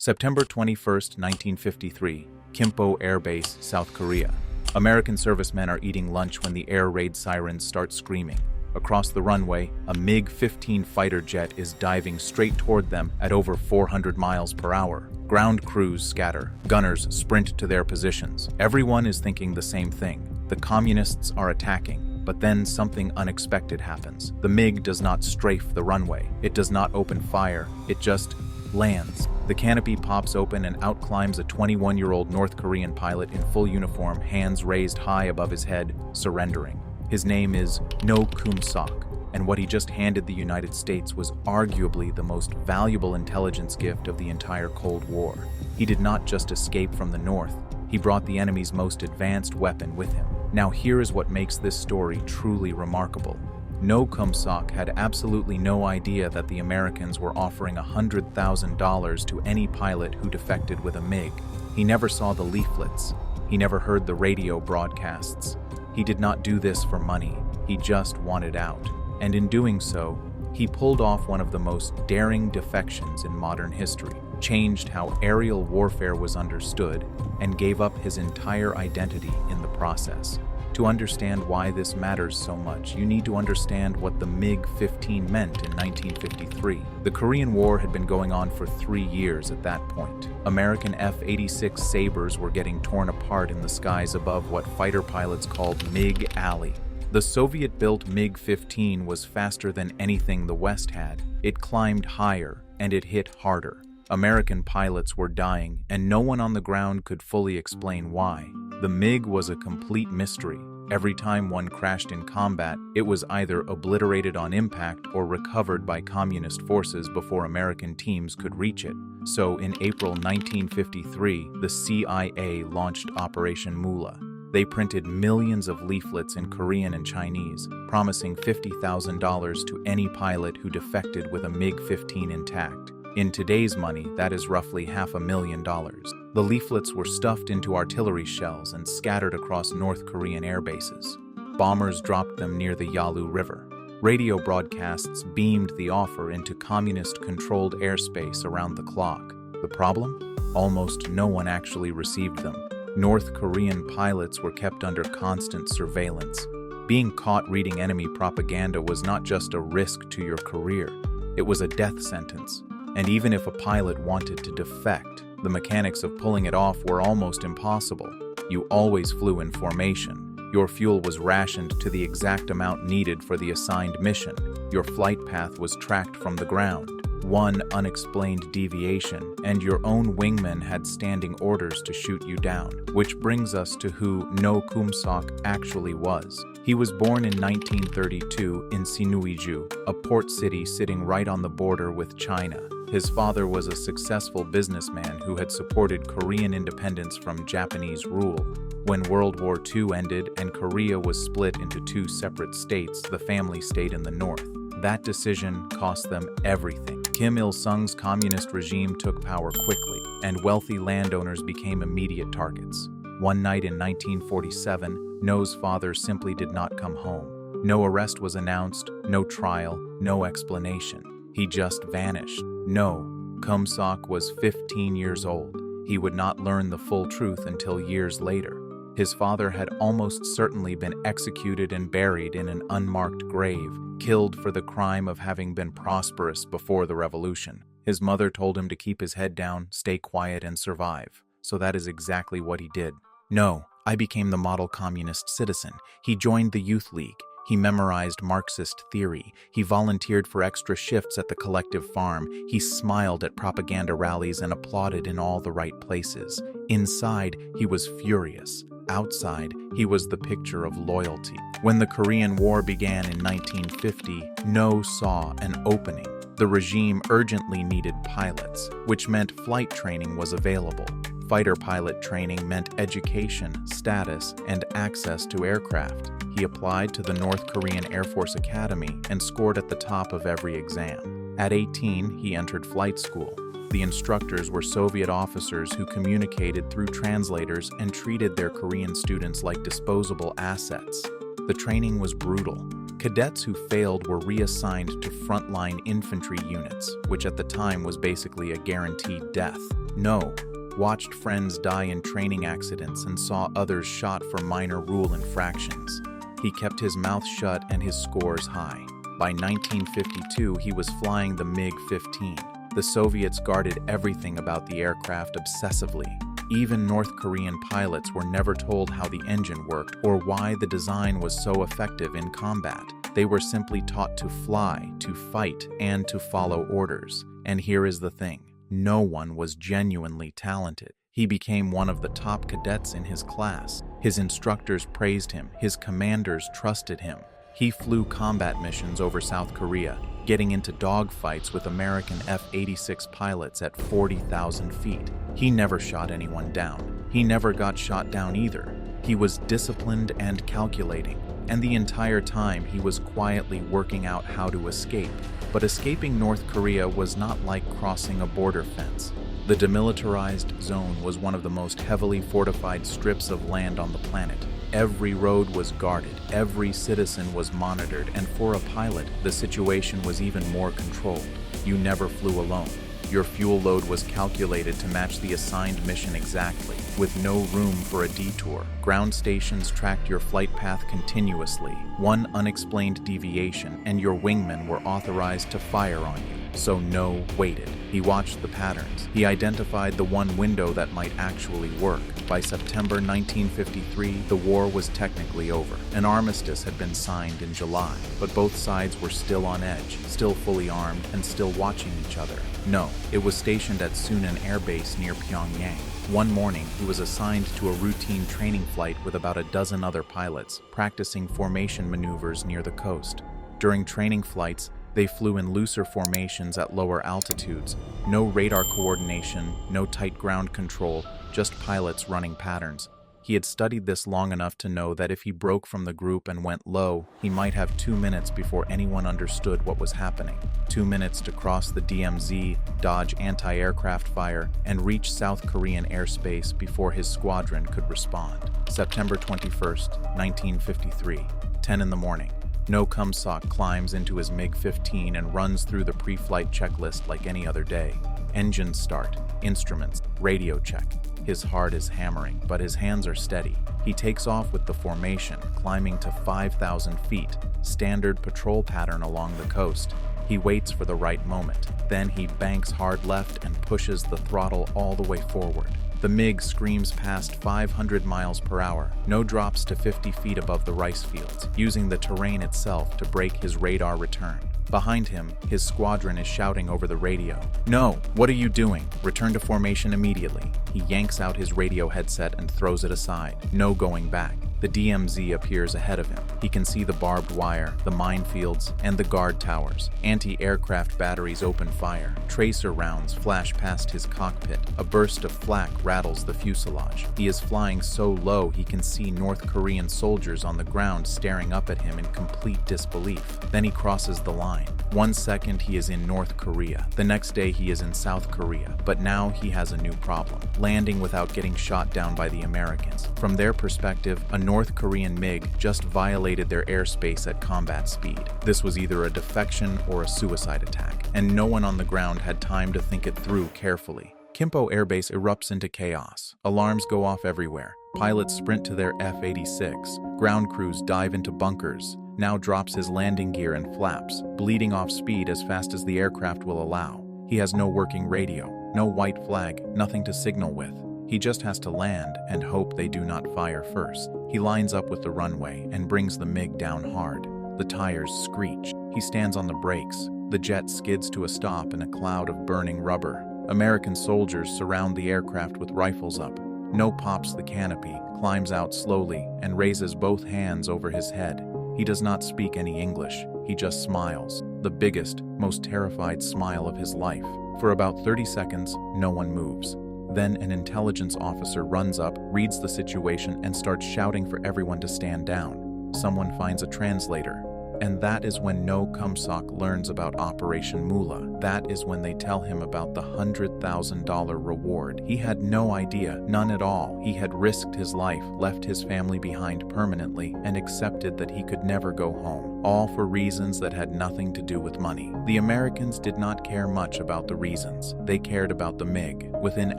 September 21, 1953, Kimpo Air Base, South Korea. American servicemen are eating lunch when the air raid sirens start screaming. Across the runway, a MiG-15 fighter jet is diving straight toward them at over 400 miles per hour. Ground crews scatter. Gunners sprint to their positions. Everyone is thinking the same thing. The communists are attacking, but then something unexpected happens. The MiG does not strafe the runway. It does not open fire. It just lands. The canopy pops open and out climbs a 21-year-old North Korean pilot in full uniform, hands raised high above his head, surrendering. His name is No Kum-Sok, and what he just handed the United States was arguably the most valuable intelligence gift of the entire Cold War. He did not just escape from the North, he brought the enemy's most advanced weapon with him. Now here is what makes this story truly remarkable. No Kum-Sok had absolutely no idea that the Americans were offering $100,000 to any pilot who defected with a MiG. He never saw the leaflets. He never heard the radio broadcasts. He did not do this for money. He just wanted out. And in doing so, he pulled off one of the most daring defections in modern history, changed how aerial warfare was understood, and gave up his entire identity in the process. To understand why this matters so much, you need to understand what the MiG-15 meant in 1953. The Korean War had been going on for 3 years at that point. American F-86 Sabres were getting torn apart in the skies above what fighter pilots called MiG Alley. The Soviet-built MiG-15 was faster than anything the West had. It climbed higher, and it hit harder. American pilots were dying, and no one on the ground could fully explain why. The MiG was a complete mystery. Every time one crashed in combat, it was either obliterated on impact or recovered by communist forces before American teams could reach it. So, in April 1953, the CIA launched Operation Moolah. They printed millions of leaflets in Korean and Chinese, promising $50,000 to any pilot who defected with a MiG-15 intact. In today's money, that is roughly $500,000. The leaflets were stuffed into artillery shells and scattered across North Korean air bases. Bombers dropped them near the Yalu River. Radio broadcasts beamed the offer into communist-controlled airspace around the clock. The problem? Almost no one actually received them. North Korean pilots were kept under constant surveillance. Being caught reading enemy propaganda was not just a risk to your career, it was a death sentence. And even if a pilot wanted to defect, the mechanics of pulling it off were almost impossible. You always flew in formation. Your fuel was rationed to the exact amount needed for the assigned mission. Your flight path was tracked from the ground. One unexplained deviation, and your own wingman had standing orders to shoot you down. Which brings us to who No Kum-Sok actually was. He was born in 1932 in Sinuiju, a port city sitting right on the border with China. His father was a successful businessman who had supported Korean independence from Japanese rule. When World War II ended and Korea was split into 2 separate states, the family stayed in the north. That decision cost them everything. Kim Il-sung's communist regime took power quickly, and wealthy landowners became immediate targets. One night in 1947, No's father simply did not come home. No arrest was announced, no trial, no explanation. He just vanished. No, Kum-Sok was 15 years old. He would not learn the full truth until years later. His father had almost certainly been executed and buried in an unmarked grave, killed for the crime of having been prosperous before the revolution. His mother told him to keep his head down, stay quiet, and survive. So that is exactly what he did. No, I became the model communist citizen. He joined the youth league. He memorized Marxist theory. He volunteered for extra shifts at the collective farm. He smiled at propaganda rallies and applauded in all the right places. Inside, he was furious. Outside, he was the picture of loyalty. When the Korean War began in 1950, No saw an opening. The regime urgently needed pilots, which meant flight training was available. Fighter pilot training meant education, status, and access to aircraft. He applied to the North Korean Air Force Academy and scored at the top of every exam. At 18, he entered flight school. The instructors were Soviet officers who communicated through translators and treated their Korean students like disposable assets. The training was brutal. Cadets who failed were reassigned to frontline infantry units, which at the time was basically a guaranteed death. No, watched friends die in training accidents and saw others shot for minor rule infractions. He kept his mouth shut and his scores high. By 1952, he was flying the MiG-15. The Soviets guarded everything about the aircraft obsessively. Even North Korean pilots were never told how the engine worked or why the design was so effective in combat. They were simply taught to fly, to fight, and to follow orders. And here is the thing. No one was genuinely talented. He became one of the top cadets in his class. His instructors praised him. His commanders trusted him. He flew combat missions over South Korea, getting into dogfights with American F-86 pilots at 40,000 feet. He never shot anyone down. He never got shot down either. He was disciplined and calculating, and the entire time he was quietly working out how to escape. But escaping North Korea was not like crossing a border fence. The demilitarized zone was one of the most heavily fortified strips of land on the planet. Every road was guarded, every citizen was monitored, and for a pilot, the situation was even more controlled. You never flew alone. Your fuel load was calculated to match the assigned mission exactly, with no room for a detour. Ground stations tracked your flight path continuously. One unexplained deviation, and your wingmen were authorized to fire on you. So No waited. He watched the patterns. He identified the one window that might actually work. By September 1953, the war was technically over. An armistice had been signed in July, but both sides were still on edge, still fully armed, and still watching each other. No, it was stationed at Sunan Air Base near Pyongyang. One morning, he was assigned to a routine training flight with about a dozen other pilots, practicing formation maneuvers near the coast. During training flights, they flew in looser formations at lower altitudes. No radar coordination, no tight ground control, just pilots running patterns. He had studied this long enough to know that if he broke from the group and went low, he might have 2 minutes before anyone understood what was happening. 2 minutes to cross the DMZ, dodge anti-aircraft fire, and reach South Korean airspace before his squadron could respond. September 21st, 1953, 10 in the morning. No Kum-Sok climbs into his MiG-15 and runs through the pre-flight checklist like any other day. Engines start, instruments, radio check. His heart is hammering, but his hands are steady. He takes off with the formation, climbing to 5,000 feet, standard patrol pattern along the coast. He waits for the right moment. Then he banks hard left and pushes the throttle all the way forward. The MiG screams past 500 miles per hour. No drops to 50 feet above the rice fields, using the terrain itself to break his radar return. Behind him, his squadron is shouting over the radio. "No, what are you doing? Return to formation immediately." He yanks out his radio headset and throws it aside. No going back. The DMZ appears ahead of him. He can see the barbed wire, the minefields, and the guard towers. Anti-aircraft batteries open fire. Tracer rounds flash past his cockpit. A burst of flak rattles the fuselage. He is flying so low he can see North Korean soldiers on the ground staring up at him in complete disbelief. Then he crosses the line. 1 second he is in North Korea. The next day he is in South Korea. But now he has a new problem: landing without getting shot down by the Americans. From their perspective, a North Korean MiG just violated their airspace at combat speed. This was either a defection or a suicide attack, and no one on the ground had time to think it through carefully. Kimpo Air Base erupts into chaos. Alarms go off everywhere. Pilots sprint to their F-86. Ground crews dive into bunkers. Now drops his landing gear and flaps, bleeding off speed as fast as the aircraft will allow. He has no working radio, no white flag, nothing to signal with. He just has to land and hope they do not fire first. He lines up with the runway and brings the MiG down hard. The tires screech. He stands on the brakes. The jet skids to a stop in a cloud of burning rubber. American soldiers surround the aircraft with rifles up. No pops the canopy, climbs out slowly, and raises both hands over his head. He does not speak any English. He just smiles, the biggest, most terrified smile of his life. For about 30 seconds, no one moves. Then an intelligence officer runs up, reads the situation, and starts shouting for everyone to stand down. Someone finds a translator. And that is when No Kum-Sok learns about Operation Moolah. That is when they tell him about the $100,000 reward. He had no idea, none at all. He had risked his life, left his family behind permanently, and accepted that he could never go home, all for reasons that had nothing to do with money. The Americans did not care much about the reasons. They cared about the MiG. Within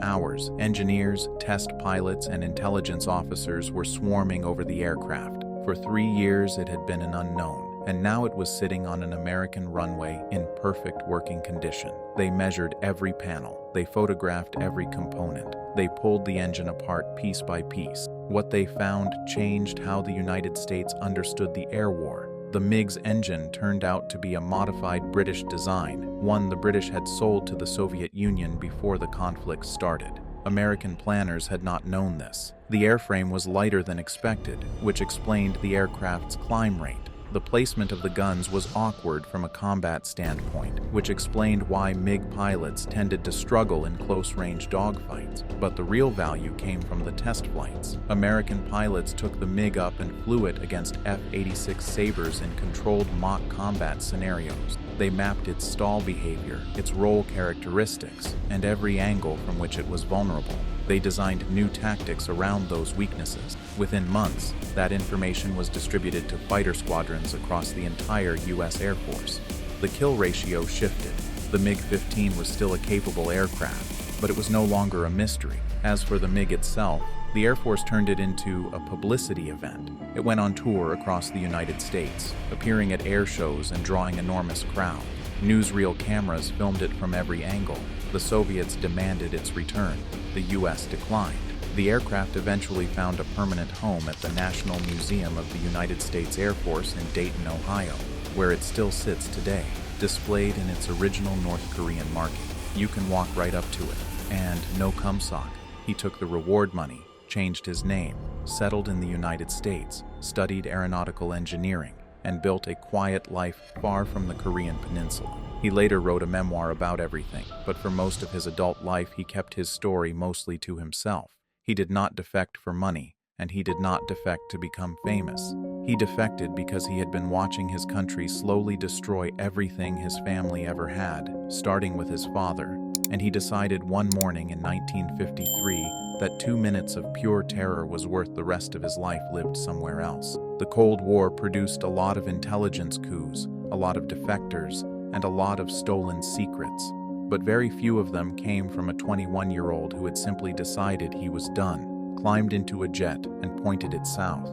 hours, engineers, test pilots, and intelligence officers were swarming over the aircraft. For 3 years, it had been an unknown, and now it was sitting on an American runway in perfect working condition. They measured every panel. They photographed every component. They pulled the engine apart piece by piece. What they found changed how the United States understood the air war. The MiG's engine turned out to be a modified British design, one the British had sold to the Soviet Union before the conflict started. American planners had not known this. The airframe was lighter than expected, which explained the aircraft's climb rate. The placement of the guns was awkward from a combat standpoint, which explained why MiG pilots tended to struggle in close-range dogfights. But the real value came from the test flights. American pilots took the MiG up and flew it against F-86 Sabres in controlled mock combat scenarios. They mapped its stall behavior, its roll characteristics, and every angle from which it was vulnerable. They designed new tactics around those weaknesses. Within months, that information was distributed to fighter squadrons across the entire U.S. Air Force. The kill ratio shifted. The MiG-15 was still a capable aircraft, but it was no longer a mystery. As for the MiG itself, the Air Force turned it into a publicity event. It went on tour across the United States, appearing at air shows and drawing enormous crowds. Newsreel cameras filmed it from every angle. The Soviets demanded its return. The U.S. declined. The aircraft eventually found a permanent home at the National Museum of the United States Air Force in Dayton, Ohio, where it still sits today, displayed in its original North Korean marking. You can walk right up to it. And No Kum-Sok, he took the reward money, changed his name, settled in the United States, studied aeronautical engineering, and built a quiet life far from the Korean peninsula. He later wrote a memoir about everything, but for most of his adult life he kept his story mostly to himself. He did not defect for money, and he did not defect to become famous. He defected because he had been watching his country slowly destroy everything his family ever had, starting with his father, and he decided one morning in 1953 that 2 minutes of pure terror was worth the rest of his life lived somewhere else. The Cold War produced a lot of intelligence coups, a lot of defectors, and a lot of stolen secrets, but very few of them came from a 21-year-old who had simply decided he was done, climbed into a jet, and pointed it south.